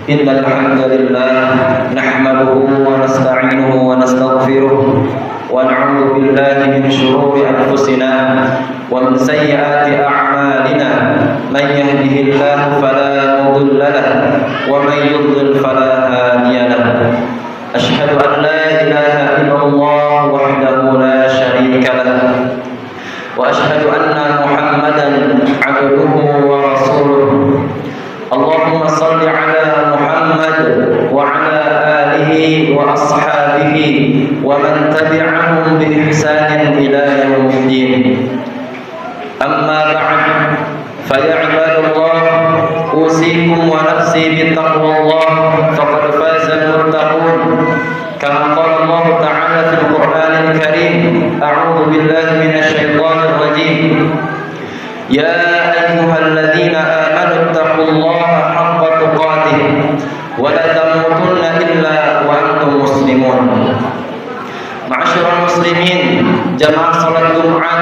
إن الحمد لله نحمده ونستعينه ونستغفره ونعوذ بالله من شرور أنفسنا ومن سيئات أعمالنا من يهده الله فلا مضل له ومن يضلل فلا هادي له أشهد أن لا إله إلا الله وحده لا شريك له وأشهد أن محمدا عبده ورسوله اللهم صل على محمد وعلى آله وأصحابه ومن تبعهم بإحسان إلى يوم الدين أما بعد فيا عباد الله أوصيكم ونفسي بتقوى الله فقد فاز المتقون كما قال الله تعالى في القرآن الكريم أعوذ بالله من الشيطان الرجيم يا أيها الذين آمنوا اتقوا الله حق تقاته ولا تموتن إلا وأنتم مسلمون. Ma'asyiral muslimin, jamaah salat Jumat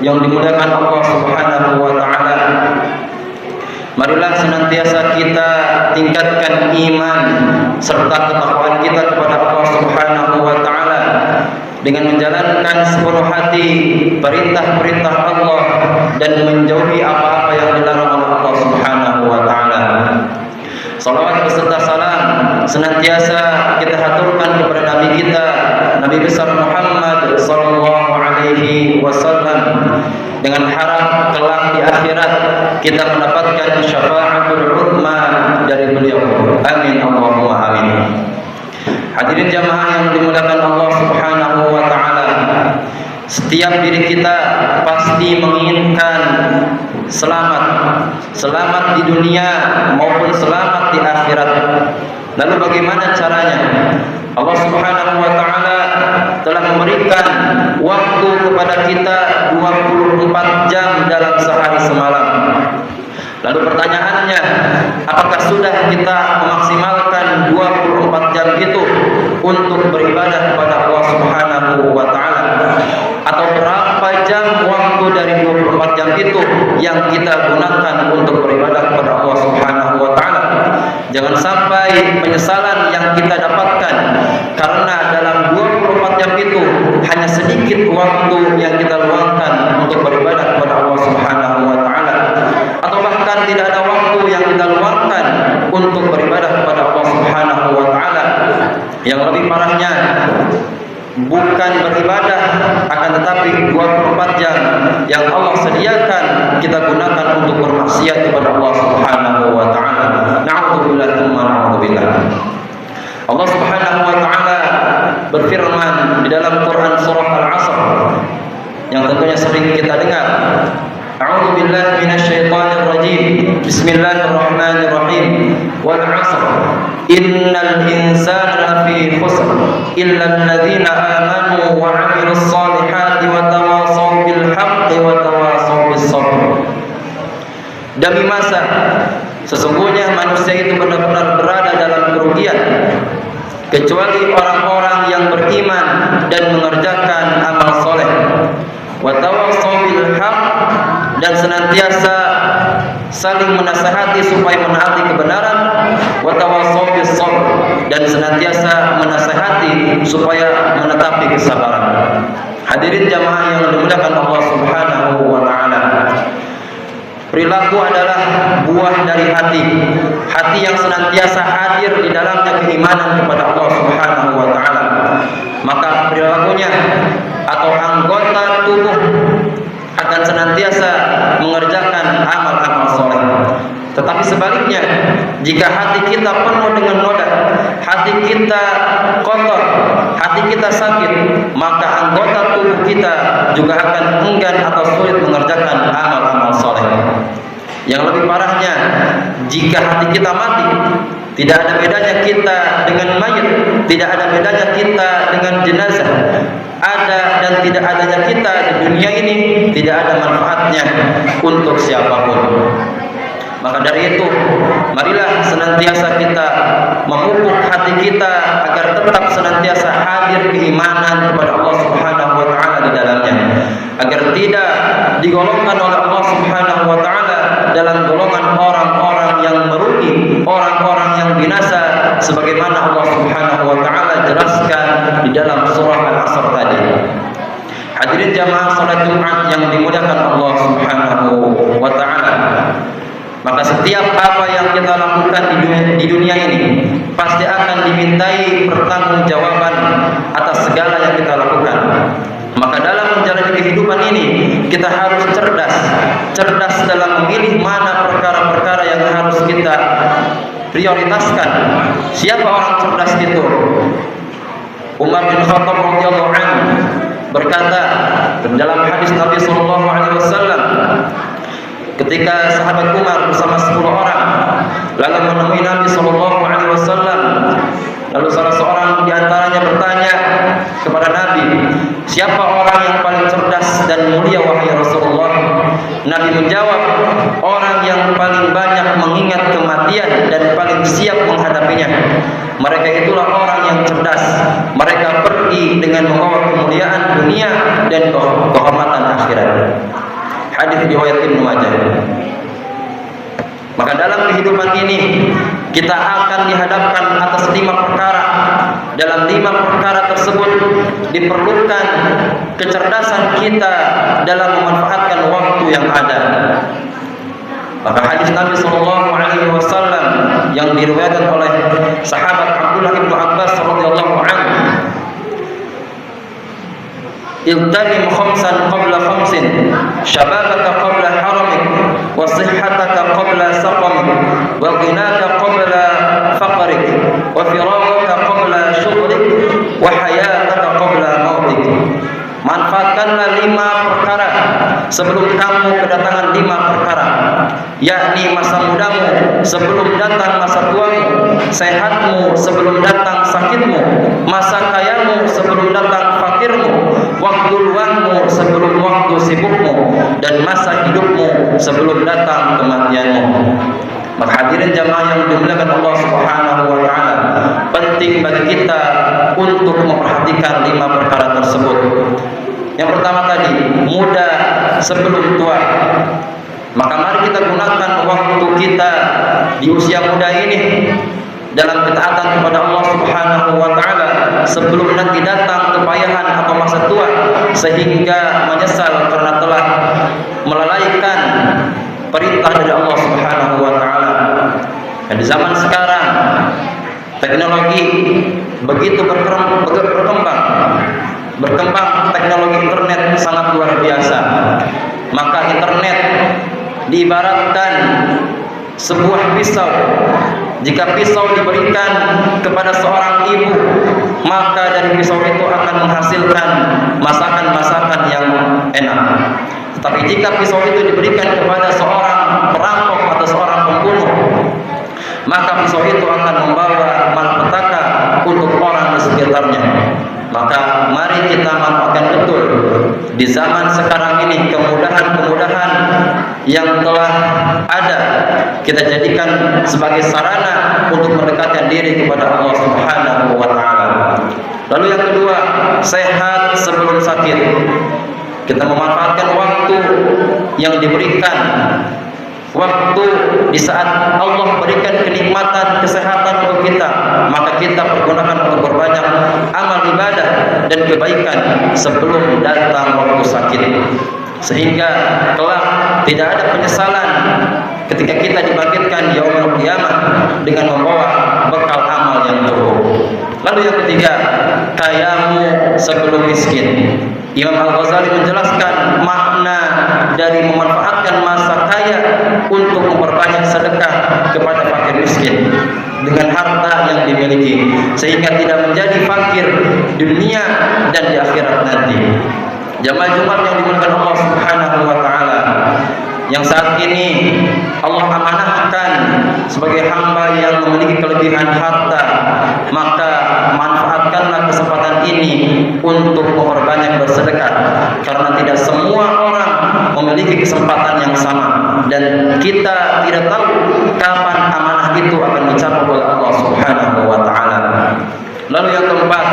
yang dimuliakan Allah Subhanahu wa taala. Marilah senantiasa kita tingkatkan iman serta ketakwaan kita kepada Allah Subhanahu wa taala dengan menjalankan sepenuh hati perintah-perintah Allah dan menjauhi apa-apa yang dilarang oleh Allah Subhanahu wa taala. Salawat beserta salam senantiasa kita haturkan kepada Nabi kita, Nabi besar Muhammad sallallahu alaihi wasallam, dengan harap kelak di akhirat kita mendapatkan syafaatul uzma dari beliau. Amin Allahumma amin. Hadirin jamaah yang dimuliakan Allah Subhanahu wa taala, setiap diri kita pasti menginginkan selamat di dunia maupun selamat di akhirat. Lalu bagaimana caranya? Allah Subhanahu wa taala telah memberikan waktu kepada kita 24 jam dalam sehari semalam. Lalu pertanyaannya, apakah sudah kita memaksimalkan 24 jam itu untuk beribadah kepada Allah Subhanahu wa taala? Atau berapa jam waktu dari 24 jam itu yang kita gunakan untuk beribadah kepada Allah Subhanahu wa taala? Jangan sampai penyesalan yang kita dapatkan karena dalam 24 jam itu hanya sedikit waktu yang kita luangkan untuk beribadah kepada Allah Subhanahu wa taala, atau bahkan tidak ada waktu yang kita luangkan untuk beribadah kepada Allah Subhanahu wa taala. Yang lebih parahnya, bukan beribadah akan tetapi 24 jam yang Allah sediakan kita gunakan untuk bermaksiat kepada Allah Subhanahu wa taala. Na'udzubillah tsumma na'udzubillah. Allah Subhanahu wa taala berfirman di dalam Quran surah Al-Asr yang tentunya sering kita dengar. A'udzu billahi minasyaitonir rajim. Bismillahirrahmanirrahim. Wal 'asr. Innal insana lafi khusr illa alladziina aamanu wa 'amilus shalihati wa tawashaw bil haqqi wa tawashaw bis sabr. Demi masa, sesungguhnya manusia itu benar-benar berada dalam kerugian kecuali orang-orang yang beriman dan mengerjakan amal soleh, wa tawashaw bil haqq, dan senantiasa saling menasihati supaya menaati kebenaran, wa tawassaw bis sabr, dan senantiasa menasihati supaya menetapi kesabaran. Hadirin jamaah yang dimuliakan Allah Subhanahu wa taala, perilaku adalah buah dari hati. Hati yang senantiasa hadir di dalamnya keimanan kepada Allah Subhanahu wa taala, maka perilakunya atau anggota tubuh akan senantiasa mengerjakan amal-amal soleh. Tetapi sebaliknya, jika hati kita penuh dengan noda, hati kita kotor, hati kita sakit, maka anggota tubuh kita juga akan enggan atau sulit mengerjakan amal-amal soleh. Yang lebih parahnya, jika hati kita mati, tidak ada bedanya kita dengan mayit, tidak ada bedanya kita dengan jenazah. Ada dan tidak adanya kita di dunia ini tidak ada manfaatnya untuk siapapun. Maka dari itu, marilah senantiasa kita memupuk hati kita agar tetap senantiasa hadir keimanan kepada Allah Subhanahu wa taala di dalamnya, agar tidak digolongkan oleh Allah Subhanahu wa taala dalam golongan orang-orang yang merugi merugi orang-orang yang binasa sebagaimana Allah Subhanahu wa taala jelaskan di dalam surah Al-Asr tadi. Hadirin jamaah salat Jumat yang dimuliakan Allah Subhanahu wa taala. Maka setiap apa yang kita lakukan di dunia ini pasti akan dimintai pertanggungjawaban atas segala yang kita lakukan. Maka dalam menjalani kehidupan ini kita harus cerdas dalam memilih mana perkara-perkara yang harus kita prioritaskan. Siapa orang cerdas itu? Umar bin Khattab radhiyallahu anhu berkata dalam hadis Nabi sallallahu alaihi wasallam, ketika sahabat Umar bersama 10 orang lalu menemui Nabi sallallahu alaihi wasallam, lalu salah seorang di antaranya bertanya kepada Nabi, "Siapa orang yang paling cerdas dan mulia wahai Rasulullah?" Nabi menjawab, "Orang yang paling banyak mengingat kematian dan paling siap menghadapinya. Mereka itulah orang yang cerdas. Mereka pergi dengan membawa kemuliaan dunia dan kehormatan akhirat." Hadis riwayat Ibnu Majah. Maka dalam kehidupan ini kita akan dihadapkan atas 5 perkara. Dalam 5 perkara tersebut diperlukan kecerdasan kita dalam memanfaatkan waktu yang ada. Maka hadis Nabi sallallahu alaihi wasallam yang diriwayatkan oleh sahabat Abdullah bin Abbas radhiyallahu anhu, "Iltanim khamsan qabla khamsin, syababaka qabla haramik, wa sihhataka qabla saqamik, wa ghinaka qabla faqrik, wa firagaka qabla syughlik, wa hayataka qabla mautik." Manfaatkanlah 5 perkara sebelum kamu kedatangan 5 perkara, yakni masa mudamu sebelum datang masa tuamu, sehatmu sebelum datang sakitmu, masa kayamu sebelum datang fakirmu, waktu luangmu sebelum waktu sibukmu, dan masa hidupmu sebelum datang kematianmu. Maka hadirin jamaah yang dimuliakan Allah Subhanahu wa taala, penting bagi kita untuk memperhatikan 5 perkara tersebut. Yang pertama tadi, muda sebelum tua. Maka mari kita gunakan waktu kita di usia muda ini dalam ketaatan kepada Allah Subhanahu wa taala sebelum nanti datang kepayahan atau masa tua sehingga menyesal karena telah melalaikan perintah dari Allah Subhanahu wa taala. Dan di zaman sekarang teknologi begitu berkembang teknologi internet sangat luar biasa. Maka internet diibaratkan sebuah pisau. Jika pisau diberikan kepada seorang ibu, maka dari pisau itu akan menghasilkan masakan-masakan yang enak. Tetapi jika pisau itu diberikan kepada seorang perampok atau seorang pembunuh, maka pisau itu akan membawa malapetaka untuk orang di sekitarnya. Maka mari kita manfaatkan betul di zaman sekarang ini kemudahan-kemudahan yang telah ada, kita jadikan sebagai sarana untuk mendekatkan diri kepada Allah Subhanahu wa taala. Lalu yang kedua, sehat sebelum sakit. Kita memanfaatkan waktu yang diberikan, waktu di saat Allah berikan kenikmatan kesehatan untuk kita, maka kita pergunakan untuk berbanyak amal ibadah dan kebaikan sebelum datang waktu sakit, sehingga kelak tidak ada penyesalan ketika kita dibangkitkan di yaumul qiyamah dengan membawa bekal amal yang cukup. Lalu yang ketiga, kayamu sebelum miskin. Imam Al-Ghazali menjelaskan makna dari memanfaatkan masa kaya untuk memperbanyak sedekah kepada fakir miskin dengan harta yang dimiliki, sehingga tidak menjadi fakir di dunia dan di akhirat nanti. Jamaah Jumat yang dimuliakan Allah Subhanahu wa taala, yang saat ini Allah amanahkan sebagai hamba yang memiliki kelebihan harta, maka manfaatkanlah kesempatan ini untuk memperbanyak bersedekah, karena tidak semua orang memiliki kesempatan yang sama dan kita tidak tahu kapan amanah itu akan dicapai oleh Allah Subhanahu wa taala. Lalu yang keempat,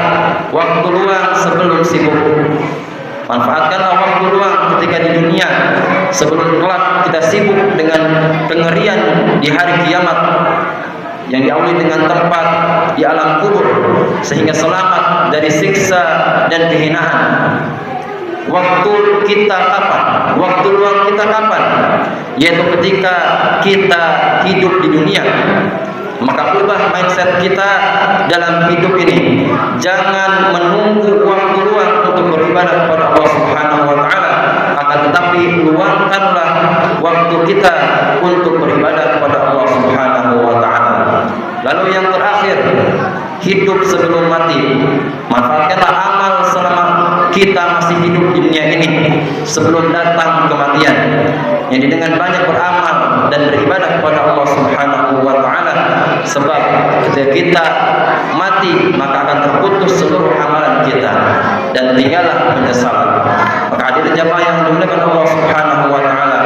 waktu luang sebelum sibuk. Manfaatkanlah waktu luang ketika di dunia sebelum kelak kita sibuk dengan kengerian di hari kiamat. yang diawali dengan tempat di alam kubur sehingga selamat dari siksa dan kehinaan. Waktu kita kapan? Waktu luang kita kapan? Yaitu ketika kita hidup di dunia. Maka ubah mindset kita dalam hidup ini. Jangan menunggu waktu luang untuk beribadah kepada Allah Subhanahu wa taala, akan tetapi luangkanlah waktu kita untuk beribadah kepada Allah Subhanahu wa taala. Lalu yang terakhir, hidup sebelum mati. Manfaatkanlah amal selama kita masih hidup di dunia ini sebelum datang kematian. Jadi dengan banyak beramal dan beribadah kepada Allah Subhanahu wa taala, sebab ketika kita mati maka akan terputus seluruh amalan kita dan tinggallah penyesalan. Maka hadirin jamaah yang dimuliakan Allah Subhanahu wa taala,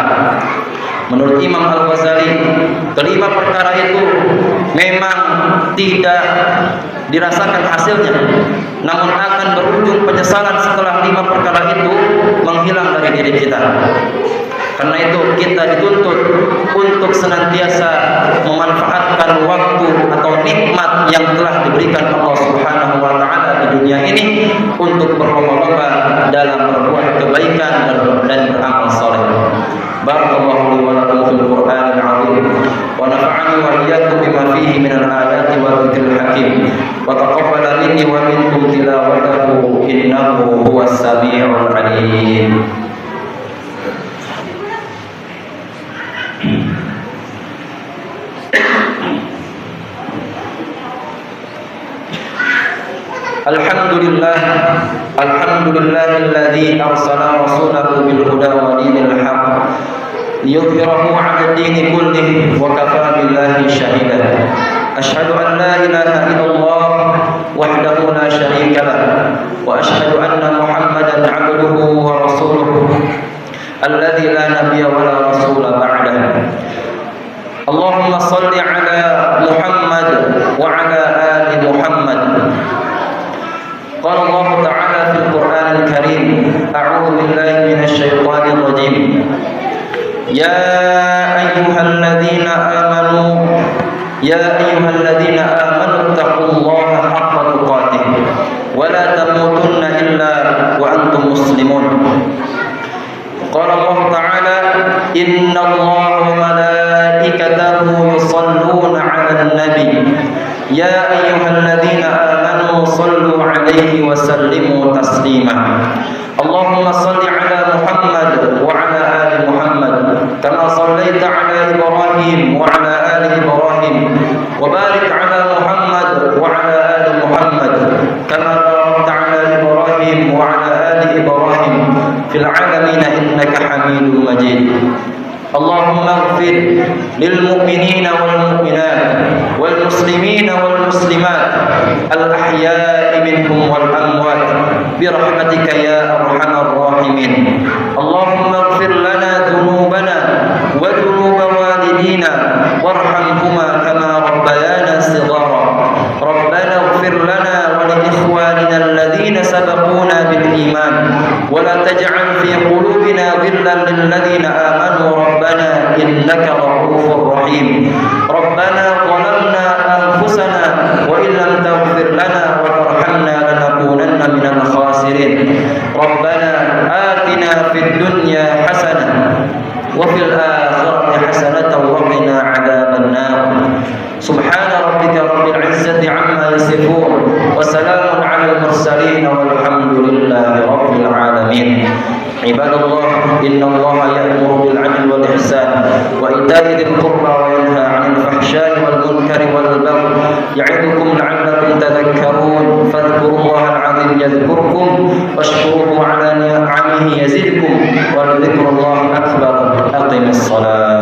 menurut Imam Al-Ghazali, kelima perkara itu memang tidak dirasakan hasilnya, namun akan berujung penyesalan setelah lima perkara itu menghilang dari diri kita. Karena itu kita dituntut untuk senantiasa memanfaatkan waktu atau nikmat yang telah diberikan Allah Subhanahu wa taala di dunia ini untuk berlomba-lomba dalam berbuat kebaikan dan beramal saleh. Barakallahu li wa lakum fil Qur'anil 'azim wa nafa'ani wa iyyakum bima fihi minal ayati wa dzikril hakim wa taqabbala minni wa minkum tilawatahu innahu huwas samii'ul 'aliim. Alhamdulillah, alhamdulillahilladzi arsala rasulahu bil huda wa dinil haqq liyudhhirahu 'ala ad-dini kullihi wa kafaa billahi shahida. Asyhadu an la ilaha illallah wahdahu la syarika lah wa asyhadu anna Muhammadan 'abduhu wa rasuluhu alladzi la nabiyya wa la rasula ba'dahu. Allahumma shalli 'ala Muhammad wa 'ala ali Muhammad. قال الله تعالى في القرآن الكريم: أعوذ بالله من الشيطان الرجيم. يا أيها الذين آمنوا اتقوا الله حق تقاته ولا تموتن إلا وأنتم مسلمون. قال الله تعالى: إن الله وملائكته يصلون على النبي يا أيها الذين آمنوا صلوا عليه وسلموا تسليما. اللهم صل على محمد وعلى آل محمد كما صليت على إبراهيم وعلى آل إبراهيم وبارك على محمد وعلى آل محمد كما باركت على إبراهيم وعلى آل إبراهيم في العالمين إنك حميد مجيد. اللهم اغفر للمؤمنين والمؤمنات والمسلمين والمسلمات الأحياء منهم والأموات برحمتك يا أرحم الراحمين. اللهم اغفر لنا ذنوبنا وذنوب والدينا وارحمهما كما ربيانا صغارا. ربنا اغفر لنا ولإخواننا الذين سبقونا بالإيمان ولا تجعل في قلوبنا غلا للذين آمنوا ربنا إنك رؤوف رحيم. ربنا ظلمنا أنفسنا وإن لم تغفر لنا وترحمنا لنكونن من الخاسرين. ربنا آتنا في الدنيا حسنة وفي الآخرة حسنة وقنا عذاب النار. سبحان ربك رب العزة عما يصفون وسلام على المرسلين والحمد لله رب العالمين. عباد الله، إن الله يأمر بالعدل والإحسان وإيتاء ذي القربى وينهى عن الفحشاء والمنكر والبغي يعظكم لعلكم تذكرون. فاذكروا الله العظيم يذكركم واشكروه على نعمه يزدكم ولذكر الله أكبر. أقم الصلاة.